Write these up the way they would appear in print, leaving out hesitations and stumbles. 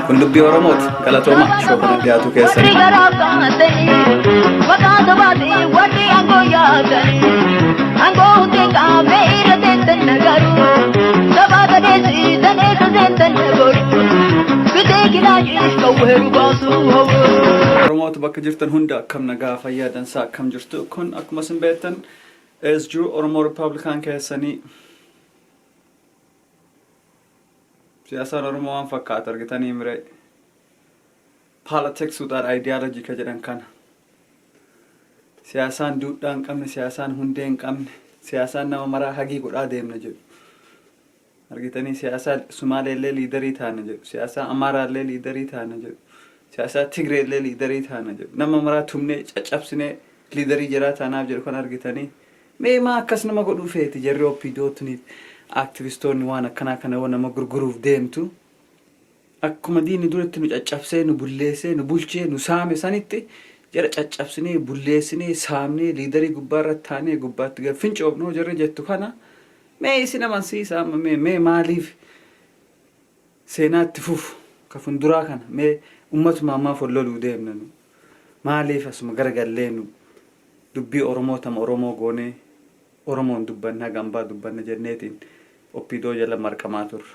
Kun dubbii Oromooti. Galatooma shoo kana dhiyaatu keessan. Oromoota bakka jirtan hunda akkam nagaa fayyaa dansaa akkam jirtu kun akkuma isin beektan as jiru Oromoo Republikaan keessanii siyaasaan Oromoo waan fakkaata argitanii mire politics without ideology ka jedhan kana siyaasaan duudhaa hin qabne siyaasaan hundee hin qabne siyaasaan nama maraa hagii godhaa deemna jedhu argitanii siyaasaa Sumaaleellee liidarii taana jedhu siyaasaa Amaaraallee liidarii taana jedhu siyaasaa Tigreellee liidarii taana jedhu nama maraa tumnee caccabsinee liidarii jiraa taanaaf jedhu kan argitanii mee maa akkas nama godhuu feeti jarri oppiidootniif aktivistoonni waan akkanaa kana waan nama gurguruuf deemtu akkuma diinni duratti nu caccabsee nu bulleessee nu bulchee nu saame sanitti jara caccabsinee bulleessinee saamnee liidarii gubbaarra taanee gubbaatti gad fincoofnoo jarri jettu kana mee isin amansiisaa mee maaliif seenaatti fufu ka funduraa kana mee ummatuma ammaa folloluu deemna nu maaliif asuma garagallee nu dubbii Oromoo tama Oromoo goonee Oromoon dubbanna gambaa dubbanna jenneetiin oppiidoo jala marqamaa turre.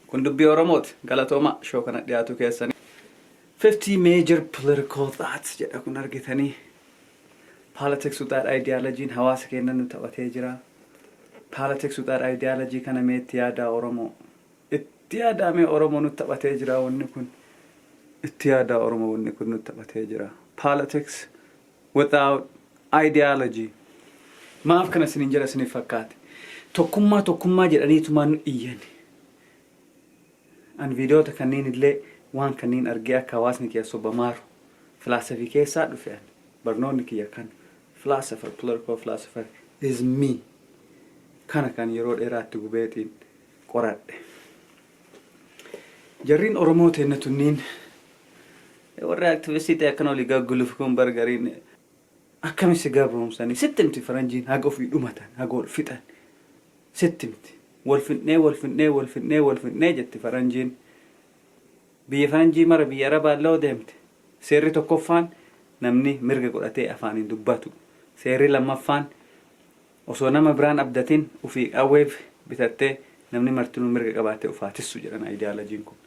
Kun dubbii Oromooti. Galatooma shoo kana dhiyaatu keessanii. 50 major political thoughts jedha kun argitanii. Politics without ideology hawaasa keenya nu taphatee jira. Politics without ideology kana mee itti yaadaa Oromoo. Itti yaadaa mee Oromoo nu taphatee jira wanni kun. Itti yaadaa Oromoo wanni kun nu taphatee jira. Politics without ideology. Maaf kana sinin jala sinif fakkaate. Tokkummaa jedhaniitumaan nu iyyan. An viidiyoota kanneen illee waan kanneen argee akka hawaasni kiyya sobamaaru. Filaasafii keessaa dhufean. Barnoonni kiyya kan. Philosopher, political philosopher is me. Kana kan yeroo dheeraatti gubeetiin qoradhe. Jarriin Oromoo teenne tunniin warri aktivistii ta'e akkana olii gagguluuf kun bargariin akkamisi gabromsanii sittimti faranjiin haga ofii dhumatan haga ol fixan sittimti wal finne jetti faranjiin biyya faranjii mara biyya Arabaa deemte seerri tokkoffaan namni mirga godhatee afaaniin dubbatu seerri lammaffaan osoo nama biraan abdatiin ofii qawweef bitattee namni martinuu mirga qabaatee ufaatissu jedhan ideolojiin kun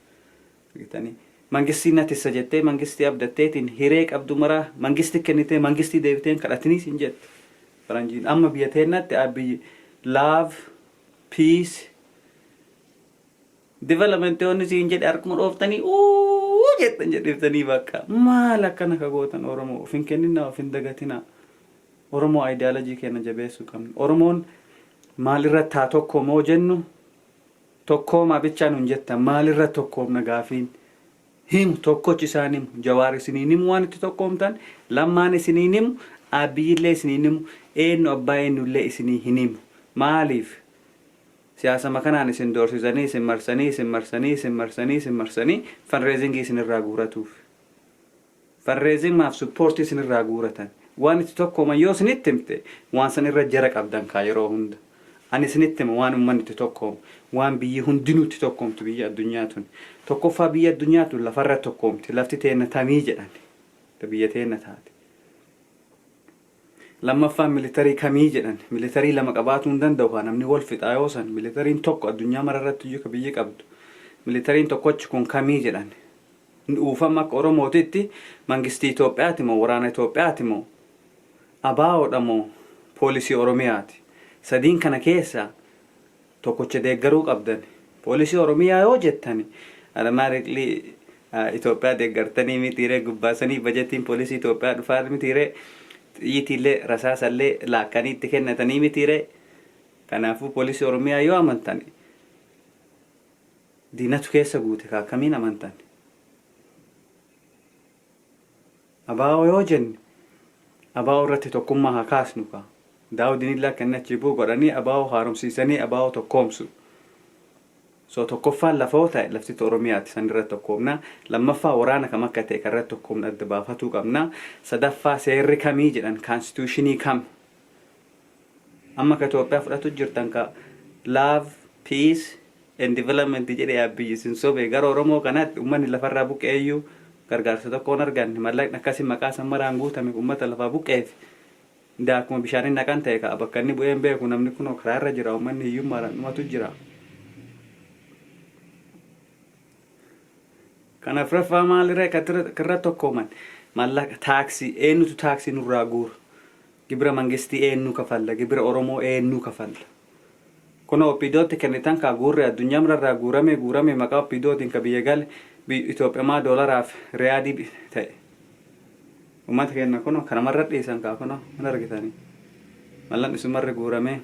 argitanii mangistiin natissa jettee mangistii abdatteetiin hiree qabdu maraa mangisti kennitee mangistii deebiteen kadhatiniis hin jette faranjiin amma biyya teennatti abbi love peace development onni siin jedhe arkuma dhooftanii jettan jedhiftanii bakka maal akkana ka gootan Oromoo ofin kenninaa ofin dagatinaa Oromoo ideology kenna jabeessuu qabna Oromoon maalirra taa tokkoomoo jennu tokkoomaa bichaan hin jettan maalirra tokkoomna gaafiin him tokkochi isaaniim Jawaar isiniinim waan itti tokkoomtan lammaan isiniinim abiyillee isiniinim eenyu abbaa eenyullee isinii hinimu maaliif siyaasa makanaan isin doorsisanii isin marsanii fundraising isinirraa guuratuuf fundraising maaf support isinirraa guuratan waan itti tokkooman yoo isinitti himte waan sanirra jara qabdan kaa yeroo hunda ani isinitti hima waan ummanni itti tokkoomu waan biyyi hundinuu itti tokkoomtu biyya addunyaa tun tokkoffaa biyya addunyaa tun lafarra tokkoomti lafti teenna tamii jedhan biyya teenna taate lammaffaan militarii kamii jedhan militarii lama qabaatu hin danda'u namni wal fixaa yoo san militariin tokko addunyaa mararratti iyyuu ka biyyi qabdu militariin tokkochi kun kamii jedhan uufama akka Oromootitti mangistii Itoophiyaati moo waraana Itoophiyaati moo abaawoodha moo poolisii Oromiyaati sadiin kana keessa tokkocha deeggaruu qabdan poolisii Oromiyaa yoo jettani automatically Itoophiyaa deeggartanii mitiiree gubbaasanii bajetiin poolisii Itoophiyaa dhufaa mitiiree xiyyiitillee rasaasallee laakkanii itti kennatanii mitiiree kanaafuu poolisii Oromiyaa yoo amantan diinatu keessa guute ka akkamiin amantan abaawoo yoo jenne abaawoo irratti tokkummaa haa kaasnu ka daawudin illaa kennachi buu godhanii abaawoo haaromsiisanii abaawoo tokkoomsu so tokkoffaan lafoo ta'e lafti Oromiyaati san irratti tokkoomna lammaffaa waraana kam akka ta'e irratti tokkoomna adda baafatuu qabna sadaffaa seerri kamii jedhan constitutionii kam amma ka Itoophiyaa fudhatu jirtan ka love peace and development jedhee yaabbii sin sobee gara Oromoo kanatti uummanni lafarraa buqqeeyyuu gargaarsa tokkoon arganne mallaqni akkasii maqaa sammaraan guutame uummata lafaa buqqeef daakuma bishaaniin naqan ta'e ka'a bakka inni bu'een beeku namni kun karaa irra jira uummanni hiyyummaadhaan dhumatu jira. Kanaaf raffaa maalirraa karra tokkooman mallaqa taaksii eenyutu taaksii nurraa guura gibira mangistii eenyu kafalla gibira Oromoo eenyu kafalla. Kuna opidootti kennitan ka guurre addunyaa mirarraa guurame maqaa opidootiin ka biyya gale Itoophiyaa doolaraaf riyaadii ta'e. Uummata kenna kuno kanamarra dhiisan kaa kuno mana argitanii. Mallan isumarra guurame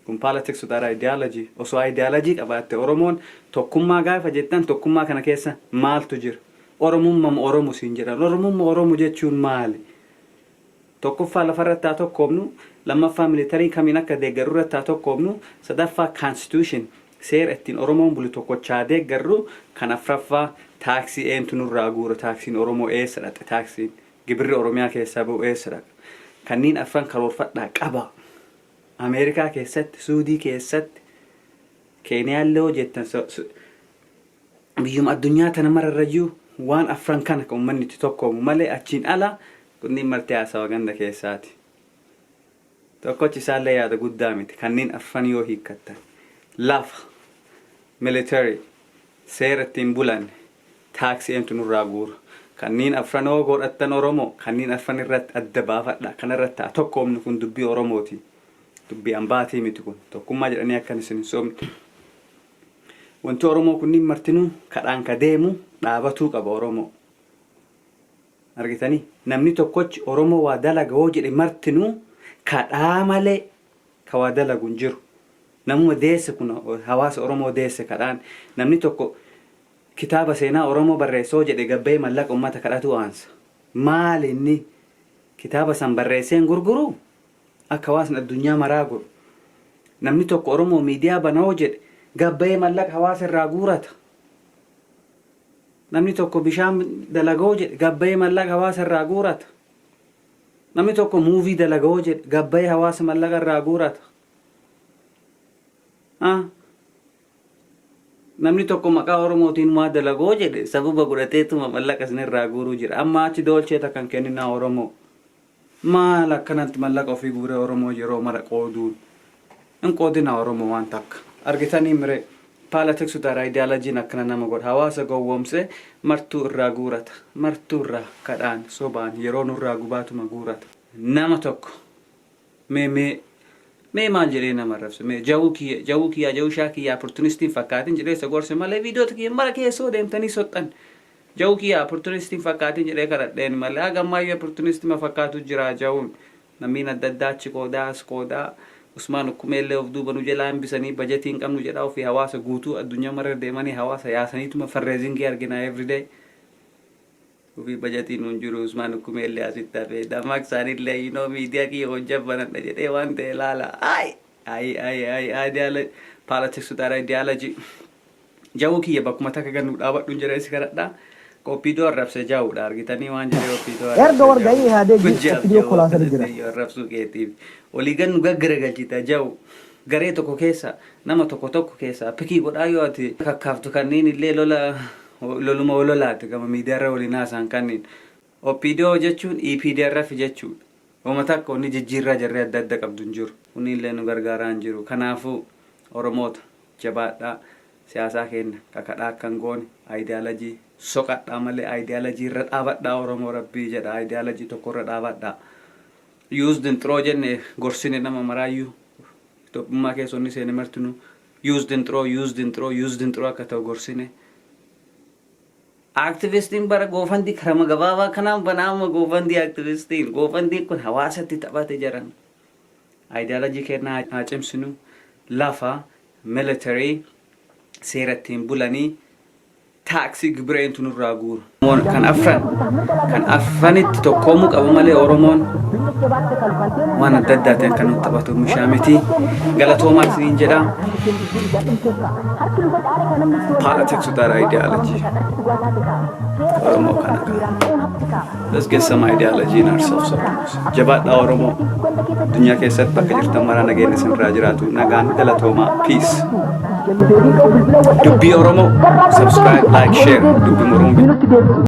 kun politics utara ideology osoo ideology qabaatte Oromoon tokkummaa gaafa jettan tokkummaa kana keessa maaltu jira? Oromummaa Oromoo siin jedhan Oromummaa Oromoo jechuun maali? Tokkoffaa lafarratti haa tokkoomnu lammaffaa militarii kamiin akka deeggarurratti haa tokkoomnu sadaffaa constitution seera ittiin Oromoon bulu tokkochaa deeggarru kan afraffaa taaksii eentu nurraa guura taaksiin Oromoo eessa dhaqe taaksiin gibirri Oromiyaa keessaa ba'u eessa dhaqa kanneen afran karoorfadhaa qaba Ameerikaa keessatti Suudii keessatti Keeniyaallee hojjettan biyyuma addunyaa tana mararrayyuu waan afran kana kan uummanni itti tokkoomu malee achiin ala kunniin martee haasawa ganda keessaati. Tokkochi isaallee yaada guddaa miti kanneen afran yoo hiikkattan lafa military seera ittiin bulan taaksii eentu nurraa guura kanneen afran yoo godhattan Oromoo kanneen afran irratti adda baafadha kanarratti haa tokkoomnu kun dubbii Oromooti dubbii ambaatii miti kun tokkummaa jedhanii akkan isin hin soomne. Wanti Oromoo kunniin martinuu kadhaan ka deemu dhaabatuu qaba Oromoo. Argitanii namni tokkochi Oromoo waa dalaga hoo jedhe martinuu kadhaa malee ka waa dalagu hin jiru. Namuma deesse kun hawaasa Oromoo deesse kadhaan namni tokko kitaaba seenaa Oromoo barreessoo jedhe gabbee mallaqa uummata kadhatu aansa. Maal inni kitaaba san barreesseen gurguru akka hawaasni addunyaa maraa godhu. Namni tokko Oromoo miidiyaa banoo jedhe gabbee mallaqa hawaasa irraa guurata. Namni tokko bishaan dalagoo jedhe gabbee mallaqa hawaasa irraa guurata. Namni tokko muuvii dalagoo jedhe gabbee hawaasa mallaqa irraa guurata. Namni tokko maqaa Oromootiin maa dalagoo jedhe sababa godhateetuma mallaqa isin irraa guuruu jira. Amma achi doolcheeta kan kenninaa Oromoo. Maal akkanatti mallaqa ofii guuree Oromoo yeroo mara qooduun. Hin qoodina Oromoo waan takka. Argitanii mire politics utara ideology akkana nama godha hawaasa gowwoomse martuu irraa guurata martuu irraa kadhaan sobaan yeroo nurraa gubaatuma guurata nama tokko mee maal jedhee nama rabse mee jawuu kiyya shaakiyaa opportunistiin fakkaatiin jedhee isa gorse malee viidiyoota kiyya mara keessoo deemtanii soxxan jawuu kiyya opportunistiin fakkaatiin jedhee kadhadheen malee hagamaayyuu opportunistima fakkaatu jira jawuun namiin adda addaa achi qoodaa Usmaan ukkumeellee of duuba nu jalaan bisanii bajetiin qabnu jedhaa ofii hawaasa guutuu addunyaa mara deemanii hawaasa yaasaniituma farreezingii argina everyday. Ofii bajetiin nuun jiru Usmaan ukkumeellee asitti hafee dammaq isaaniillee miidiyaa kiyya hojjabbanadha jedhee waan ta'e ilaala. Ideology politics utara ideology. Jawuu kiyya bakkuma takka gannu dhaabadhuun jedheesi kadhadhaa. Kopido arrabse jawuudha argitanii waan jedhee kopido erga wargayii haadee video kolaasanii jira. Arrabsuu keetiif olii gannu gaggara galchita jawu garee tokko keessa nama tokko keessa pikii godhaa yoo ati kakkaaftu kanneen illee loluma ololaati gama miidiyaarra waliin haasaan kanneen opiidoo jechuun EPDRF jechuudha. Wama takka onni jijjiirraa jarree adda adda qabdu hin jiru. Kunni illee nu gargaaraa hin jiru. Kanaafuu Oromoota jabaadhaa siyaasaa kenna kakadhaa akkan goone ideology soqadhaa malee ideology irra dhaabadhaa Oromoo rabbii jedha ideology tokko irra dhaabadhaa. Used and throw jenne gorsine nama maraayyuu Itoophiyaa keessonni seene martinu used and throw akka ta'u gorsine. Activistiin bara goofandii karama gabaabaa kanaan banaama goofandii activistiin goofandii kun hawaasatti taphate jiran. Ideology kennaa haa cimsinu lafa military seera ittiin bulanii taaksii gibira eentu nurraa guuru. Kan afranitti tokkoomuu qabu malee Oromoon waan adda addaa ta'an kan nutti taphatu meeshaa miti. Galatoomaa isiniin jedha. Politics utara ideology. Oromoo kana. Let's get some ideology in ourselves. Jabaadha Oromoo. Dunya keessatti bakka jirtan mara nageenya isin irraa jiraatu. Nagaan galatooma. Peace. Dubbii Oromoo. Subscribe, like, share. Dubbii Oromoo.